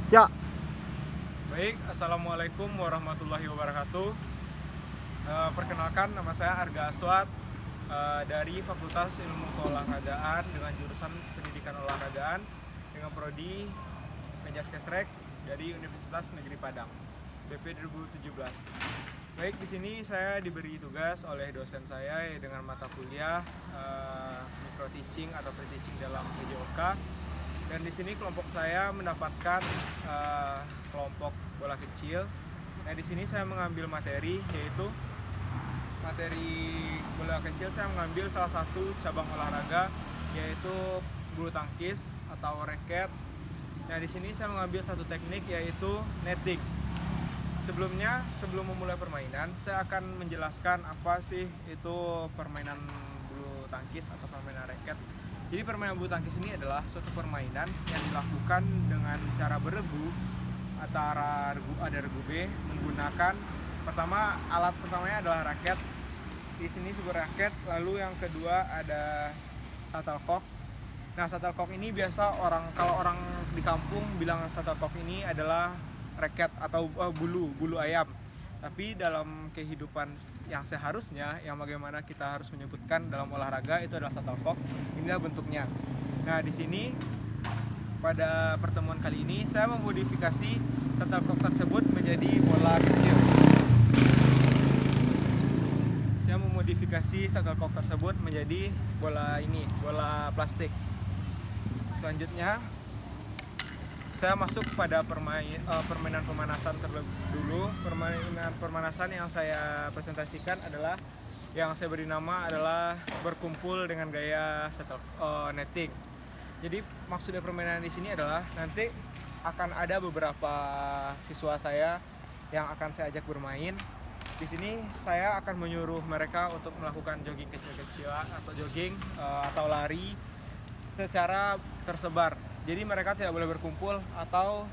Ya, Baik, Assalamualaikum warahmatullahi wabarakatuh. Perkenalkan, nama saya Arga Aswad dari Fakultas Ilmu Keolahragaan dengan jurusan Pendidikan Olahragaan dengan prodi Menjaskesrek dari Universitas Negeri Padang, BP 2017. Baik, di sini saya diberi tugas oleh dosen saya dengan mata kuliah micro teaching atau pre-teaching dalam PJOK. Dan di sini kelompok saya mendapatkan kelompok bola kecil. Nah, di sini saya mengambil materi, yaitu materi bola kecil. Saya mengambil salah satu cabang olahraga, yaitu bulu tangkis atau raket. Nah, di sini saya mengambil satu teknik, yaitu netting. Sebelum memulai permainan, saya akan menjelaskan apa sih itu permainan bulu tangkis atau permainan raket. Jadi permainan bulu tangkis ini adalah suatu permainan yang dilakukan dengan cara beregu antara regu A dan regu B menggunakan alat pertamanya adalah raket. Di sini sebuah raket, lalu yang kedua ada shuttlecock. Nah, shuttlecock ini kalau orang di kampung bilang shuttlecock ini adalah raket atau bulu ayam. Tapi dalam kehidupan yang seharusnya, yang bagaimana kita harus menyebutkan dalam olahraga itu adalah shuttlecock. Inilah bentuknya. Nah, di sini pada pertemuan kali ini saya memodifikasi shuttlecock tersebut menjadi bola kecil. Saya memodifikasi shuttlecock tersebut menjadi bola plastik. Selanjutnya saya masuk pada permainan pemanasan terlebih dulu. Permainan pemanasan yang saya presentasikan adalah yang saya beri nama adalah berkumpul dengan gaya netting. Jadi maksudnya permainan di sini adalah nanti akan ada beberapa siswa saya yang akan saya ajak bermain. Di sini saya akan menyuruh mereka untuk melakukan jogging kecil-kecilan atau jogging atau lari secara tersebar. Jadi mereka tidak boleh berkumpul atau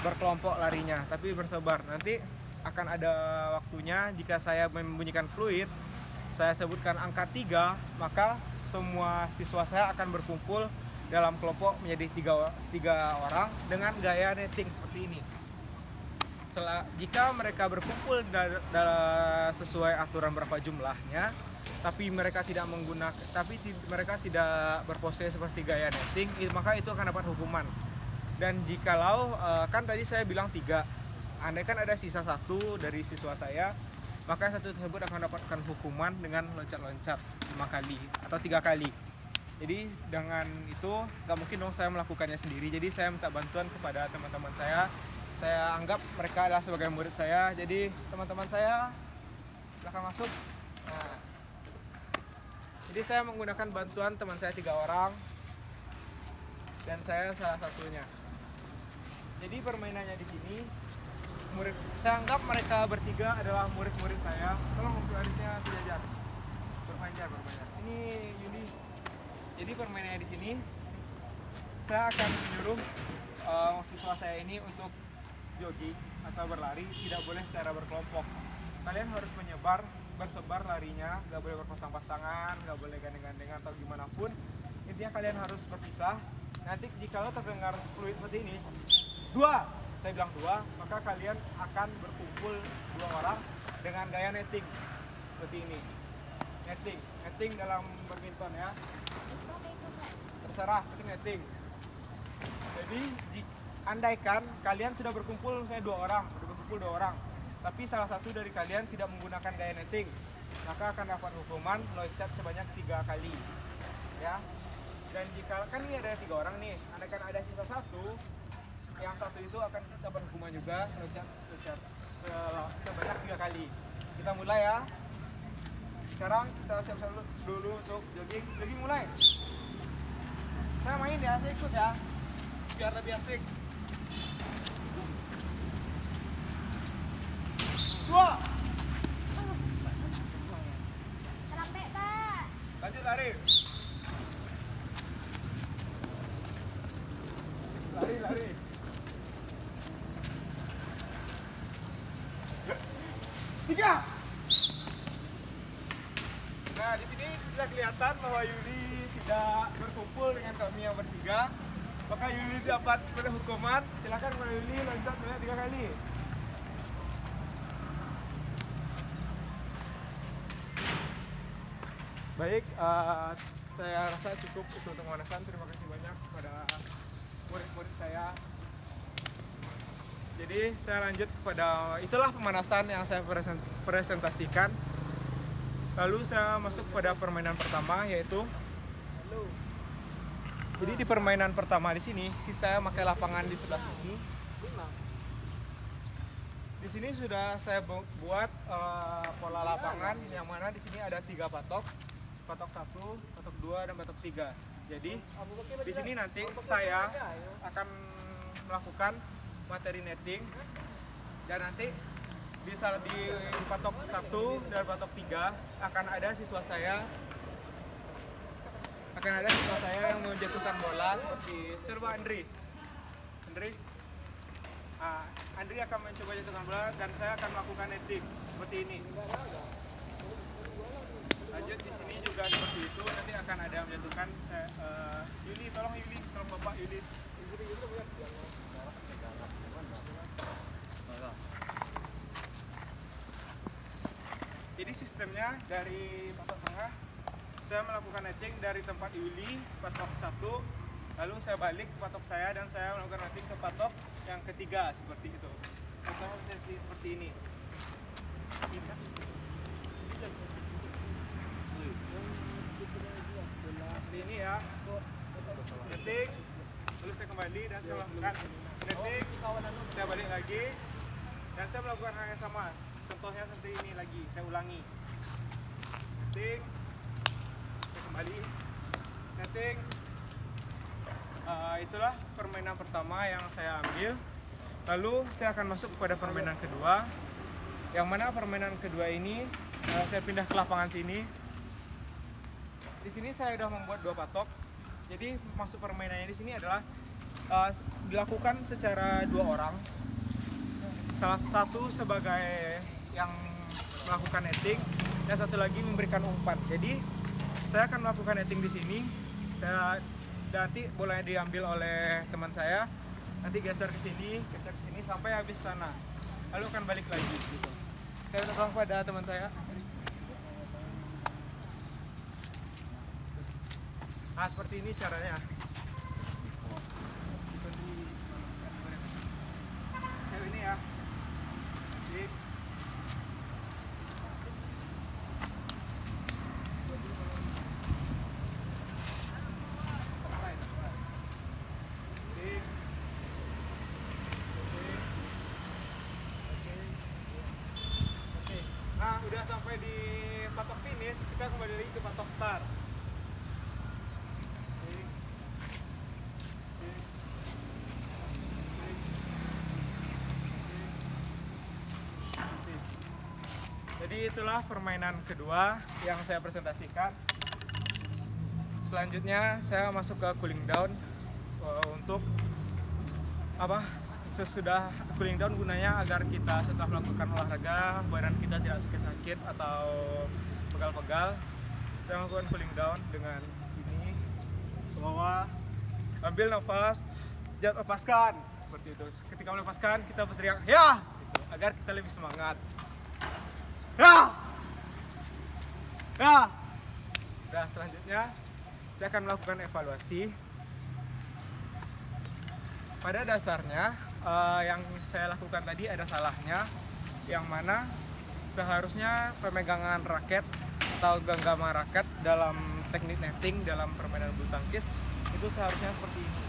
berkelompok larinya, tapi bersebar. Nanti akan ada waktunya, jika saya membunyikan fluid, saya sebutkan angka 3, maka semua siswa saya akan berkumpul dalam kelompok menjadi tiga orang dengan gaya netting seperti ini. Jika mereka berkumpul sesuai aturan berapa jumlahnya, tapi mereka tidak berpose seperti gaya netting, maka itu akan dapat hukuman. Dan jikalau kan tadi saya bilang 3, andai kan ada sisa 1 dari siswa saya, maka 1 tersebut akan dapatkan hukuman dengan loncat-loncat 5 kali atau 3 kali. Jadi dengan itu gak mungkin dong saya melakukannya sendiri. Jadi saya minta bantuan kepada teman-teman saya. Saya anggap mereka adalah sebagai murid saya. Jadi teman-teman saya silakan masuk. Nah, jadi saya menggunakan bantuan teman saya 3 orang dan saya salah satunya. Jadi permainannya di sini, saya anggap mereka bertiga adalah murid-murid saya. Tolong garisnya sejajar. Berpanjang. Ini Yuni. Jadi permainannya di sini, saya akan menyuruh siswa saya ini untuk jogging atau berlari, tidak boleh secara berkelompok. Kalian harus bersebar larinya, gak boleh berpasang-pasangan, gak boleh gandeng-gandengan atau gimana pun. Intinya kalian harus berpisah. Nanti jika terdengar fluid seperti ini, 2, saya bilang 2, maka kalian akan berkumpul 2 orang dengan gaya netting seperti ini. Netting dalam badminton ya. Terserah, itu netting. Jadi andaikan kalian sudah berkumpul saya 2 orang, tapi salah satu dari kalian tidak menggunakan gaya netting, maka akan dapat hukuman loncat sebanyak 3 kali ya. Dan jika kan ini ada 3 orang nih, andaikan ada sisa 1, yang 1 itu akan dapat hukuman juga, loncat sebanyak 3 kali. Kita mulai ya. Sekarang kita siap-siap dulu untuk jogging mulai. Saya main ya, saya ikut ya, biar lebih asik. 2. Lanjut lari. Lari. 3. Nah, di sini sudah kelihatan bahwa Yudi tidak berkumpul dengan kami yang bertiga. Maka Yuli dapat hukuman. Silakan Pak Yuli loncat sebanyak 3 kali. Baik, saya rasa cukup untuk pemanasan. Terima kasih banyak kepada murid-murid saya. Jadi saya lanjut kepada itulah pemanasan yang saya presentasikan. Lalu saya masuk pada permainan pertama, yaitu jadi di permainan pertama di sini saya pakai lapangan di sebelah sini. Di sini sudah saya buat pola lapangan yang mana di sini ada 3 patok. Patok 1, patok 2, dan patok 3. Jadi di sini nanti saya akan melakukan materi netting, dan nanti di patok 1 dan patok 3 akan ada siswa saya yang menjatuhkan bola seperti coba Andri. Andri akan mencoba jatuhkan bola dan saya akan melakukan netting seperti ini. Lanjut di sini juga seperti itu, nanti akan ada yang menjatuhkan. Yuli, tolong Bapak Yuli. Jadi sistemnya dari patok tengah saya melakukan netting dari tempat Yuli patok 1, lalu saya balik ke patok saya dan saya melakukan netting ke patok yang ketiga seperti itu. Contohnya seperti ini. Seperti ini ya. Netting, lalu saya kembali dan saya melakukan netting, saya balik lagi dan saya melakukan hal yang sama. Contohnya seperti ini lagi, saya ulangi. Netting, saya kembali, netting. Itulah permainan pertama yang saya ambil. Lalu saya akan masuk kepada permainan kedua, yang mana permainan kedua ini saya pindah ke lapangan sini. Di sini saya sudah membuat 2 patok. Jadi masuk permainannya di sini adalah dilakukan secara 2 orang. Salah satu sebagai yang melakukan netting dan satu lagi memberikan umpan. Jadi saya akan melakukan netting di sini. Nanti bolanya diambil oleh teman saya. Nanti geser ke sini sampai habis sana. Lalu akan balik lagi gitu. Saya minta tolong pada teman saya. Seperti ini caranya. Kayak ini ya. Jadi, nah, udah sampai di patok finish, kita kembali lagi ke patok start. Jadi itulah permainan kedua yang saya presentasikan. Selanjutnya saya masuk ke cooling down. Untuk apa? Sesudah cooling down gunanya agar kita setelah melakukan olahraga badan kita tidak sakit-sakit atau pegal-pegal. Saya melakukan cooling down dengan ini, ke bawah, ambil nafas, jangan lepaskan seperti itu. Ketika melepaskan kita berteriak ya, gitu, agar kita lebih semangat. Ya. Nah, selanjutnya saya akan melakukan evaluasi. Pada dasarnya yang saya lakukan tadi ada salahnya, yang mana seharusnya pemegangan raket atau genggaman raket dalam teknik netting dalam permainan bulu tangkis itu seharusnya seperti ini.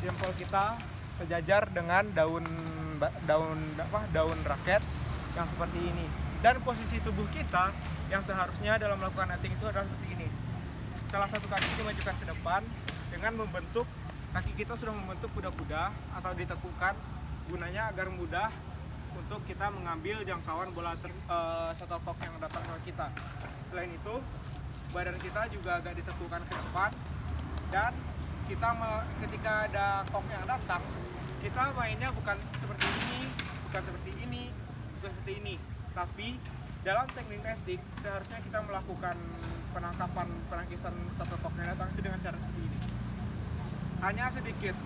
Jempol kita sejajar dengan daun raket yang seperti ini, dan posisi tubuh kita yang seharusnya dalam melakukan netting itu adalah seperti ini. Salah satu kaki dimajukan ke depan dengan membentuk kaki kita sudah membentuk kuda-kuda atau ditekukan, gunanya agar mudah untuk kita mengambil jangkauan bola shuttlecock yang datang ke kita. Selain itu, badan kita juga agak ditekukan ke depan, dan kita ketika ada kok yang datang, kita mainnya bukan seperti ini, tapi dalam teknik netting seharusnya kita melakukan penangkisan shuttlecock yang datang itu dengan cara seperti ini. hanya sedikit,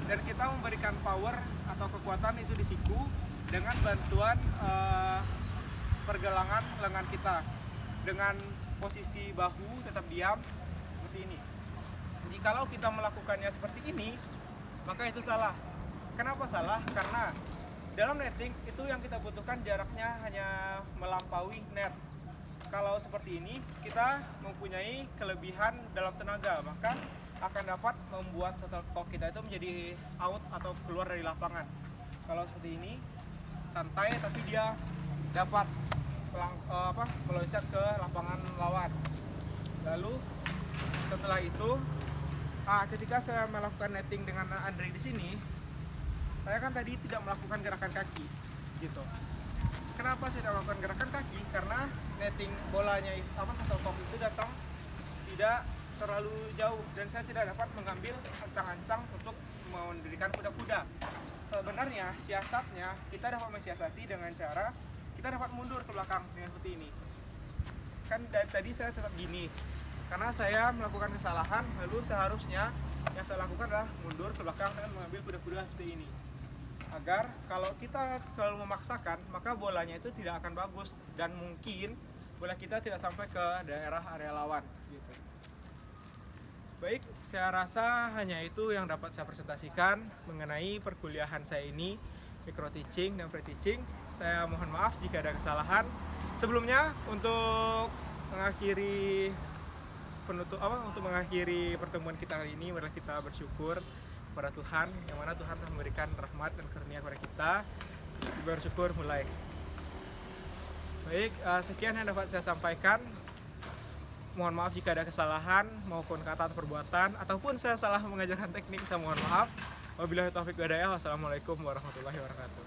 dan kita memberikan power atau kekuatan itu di siku dengan bantuan pergelangan lengan kita dengan posisi bahu tetap diam seperti ini. Jikalau kita melakukannya seperti ini, maka itu salah. Kenapa salah? Karena dalam netting itu yang kita butuhkan jaraknya hanya melampaui net. Kalau seperti ini, kita mempunyai kelebihan dalam tenaga, maka akan dapat membuat shuttlecock kita itu menjadi out atau keluar dari lapangan. Kalau seperti ini, santai tapi dia dapat meloncat ke lapangan lawan. Lalu setelah itu, ketika saya melakukan netting dengan Andre di sini, saya kan tadi tidak melakukan gerakan kaki, gitu. Kenapa saya tidak melakukan gerakan kaki? Karena netting bolanya shuttlecock itu datang tidak terlalu jauh dan saya tidak dapat mengambil ancang-ancang untuk mendirikan kuda-kuda. Sebenarnya siasatnya kita dapat mensiasati dengan cara kita dapat mundur ke belakang dengan seperti ini. Kan dari tadi saya tetap gini karena saya melakukan kesalahan, lalu seharusnya yang saya lakukan adalah mundur ke belakang dan mengambil kuda-kuda seperti ini. Agar kalau kita selalu memaksakan, maka bolanya itu tidak akan bagus dan mungkin bola kita tidak sampai ke daerah area lawan gitu. Baik, saya rasa hanya itu yang dapat saya presentasikan mengenai perkuliahan saya ini, micro teaching dan free teaching. Saya mohon maaf jika ada kesalahan. Sebelumnya untuk mengakhiri pertemuan kita kali ini, marilah kita bersyukur kepada Tuhan, yang mana Tuhan telah memberikan rahmat dan karunia kepada kita. Bersyukur mulai. Baik, sekian yang dapat saya sampaikan. Mohon maaf jika ada kesalahan maupun kata atau perbuatan, ataupun saya salah mengajarkan teknik, saya mohon maaf. Wabillahi taufiq wal hidayah. Wassalamualaikum warahmatullahi wabarakatuh.